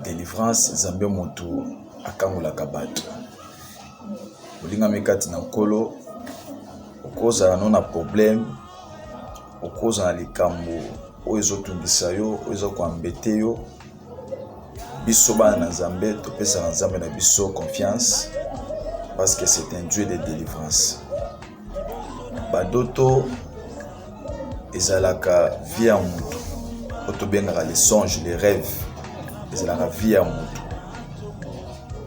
délivrance Nzambe moto akangolaka bato. Olinga mikati na nkolo okozala no na problème, okozala na likambo oyo ezotungisa yo, oyo ezokoambete yo. Biso bana na Nzambe topesaka Nzambe na biso confiance parce que c'est un Dieu de délivrance. Badoto ezalaka vie ya mutu, otobengaka les songes, les rêves, ezalaka vie ya mutu.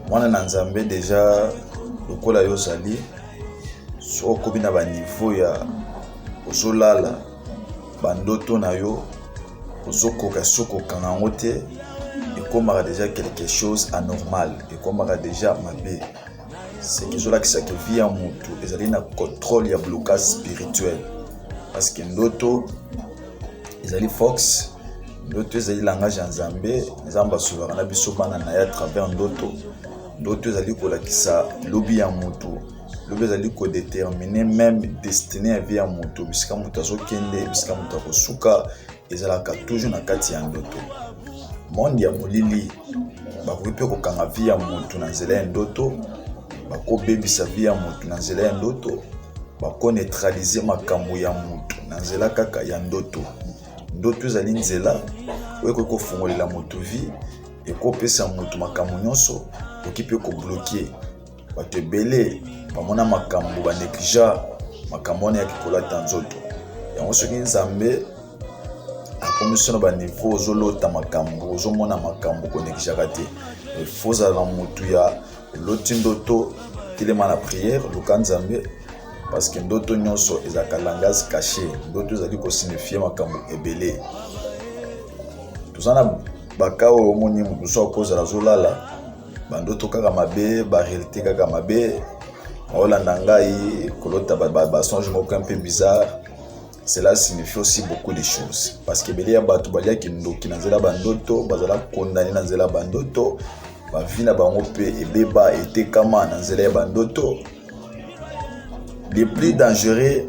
Mwana na Nzambe déjà lokola yo zali so okomi na ba niveau ya ozolala bandoto na yo ozokoka sokokanga yango te, ekomaka déjà quelque chose anormal, ekomaka déjà mabe. C'est que ezolakisa ke vie ya mutu ezali na contrôle ya blocage spirituel, parce que ndoto ezali fox, ndoto ezali langage ya Nzambe. Nzambe asolaka na biso bana na ye à travers ndoto. Ndoto ezali kolakisa lobi ya mutu, lobi ezali kodéterminer même destinée ya vie ya mutu, bisika mutu azokende, bisika mutu akosuka, ezalaka toujours na kati ya ndoto. Monde ya molili bakoki mpe kokanga vie ya mutu na nzela ya ndoto, bakobebisa vie ya mutu na nzela ya ndoto, bakoneutralize makambo ya mutu na nzela kaka ya ndoto. Ndoto ezali nzela oyo ekoki kofungolela mutu vie, ekopesa mutu makambo nyonso, okoki mpe kobloke bato ebele bamona makambo banégligea makambo wana ya kikolata nzoto. Yango soki Nzambe akomiso na baniveau ozolota makambo, ozomona makambo konégligaka te, faut ozala mutu ya oloti ndoto telema na prière luka Nzambe, parce que ndoto nyonso ezalaka langage caché, ndoto ezali kosignifie makambo ebele. Toza na baka oyo omoni mutu so akozala azolala bandoto kaka mabe, baréalité kaka mabe, aolanda ngai kolota basonge moko un peu bizarre. Cela signifie aussi beaucoup de choses, parce que ebele ya bato baliaki ndoki na nzela bandoto, bazala condamné na nzela bandoto, bavi na bango mpe ebeba etekama na nzela ya bandoto. Le plus dangereux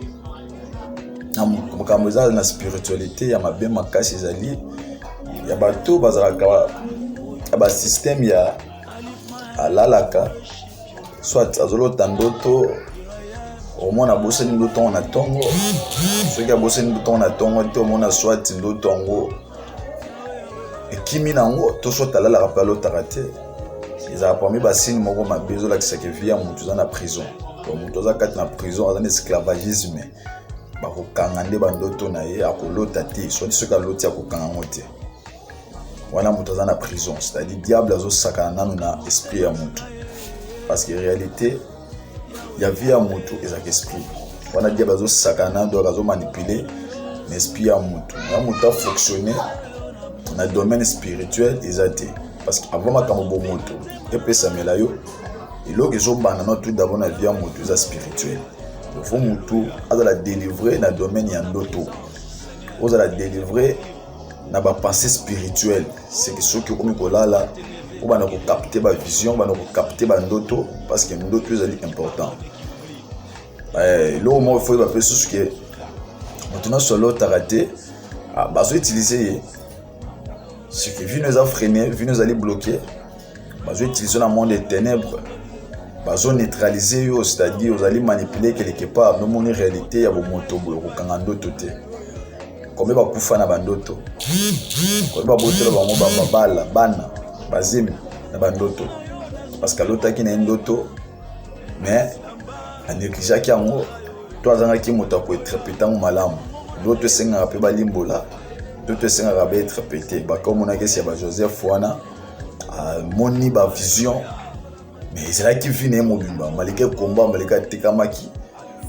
na makambo ezala na spiritualité ya mabe makasi ezali ya bato bazalaka ba système ya alalaka, soit azolota ndoto omona boseni ndoto na tongo, soki aboseni ndoto na tongo te omona soit ndoto yango ekimi nango to soit alalaka mpe alotaka te. Ezala parmi basini moko mabe ezolakisa ke vie ya mutu eza na prison. Mutu aza kati na prison, aza na esclavagisme, bakokanga nde bandoto na ye, akolota te, soki aloti akokanga yango te. Wana mutu aza na prison, c'est-à-dire diable azosakana nanu na esprit ya mutu, parce que réalité ya vie ya mutu ezaka esprit. Wana diable azosakana donc azomanipuler na esprit ya mutu. Wana mutu afonctionner na domaine spirituel eza te, parce que avant makambo bo mutu epesamela yo eloko ezobanda na tout d'abord na vie ya mutu eza spirituel. Il faut mutu azala délivrer na domaine ya ndoto, ozala délivrer na ba pensée spirituelle. C'est que ceux qui okomi kolala obana ko capter ba vision, bana ko capter ba ndoto, parce que ndoto ezali important. Lo mo faut ba peso que maintenant solo taraté bazo utiliser ce que vie nous a freiné, vie nous allait bloquer, bazo utiliser dans le monde des ténèbres, bazo neutraliser yo, c'est-à-dire vous allez manipuler quelque part dans mon réalité ya bo moto bo kanga ndoto te. Comme ba kufa na bandoto, comme ba botela bango babala bana bazemi na bandoto, parce que l'autre qui na ndoto mais a négligé ki yango to azanga ki moto ko interpréter ngo malamu, l'autre senga pe balimbola, l'autre senga ba interpréter ba comme on a que c'est ba Joseph wana moni ba vision, mais c'est là qui vient mobimba malika combat malika tekamaki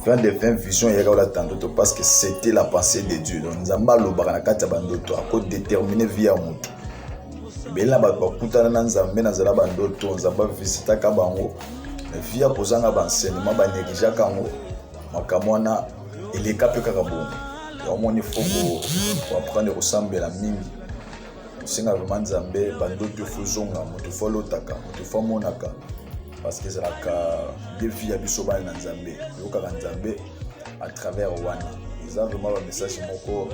fin de fin vision ya ka la tandoto, parce que c'était la pensée de Dieu. Donc nzamba lobaka na kati ya bandoto ako déterminer vie ya mutu. Bela ba bakutana na Nzambe na zala bandoto, nzamba visita ka bango vie ya kozanga ba enseignement ba négligea kango makamona eleka pe kaka bongo. Ya moni foko pour apprendre kosambela mingi, singa vraiment Nzambe bandoto fozonga mutu folotaka mutu fomonaka, parce que c'est la vie ya biso bana na Nzambe yokaka Nzambe à travers wana. Ils ont vraiment un message moko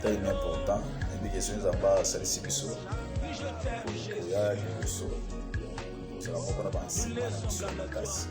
très important, indication Nzamba salisi biso koya liboso ozala moko na bansima na biso ya makasi.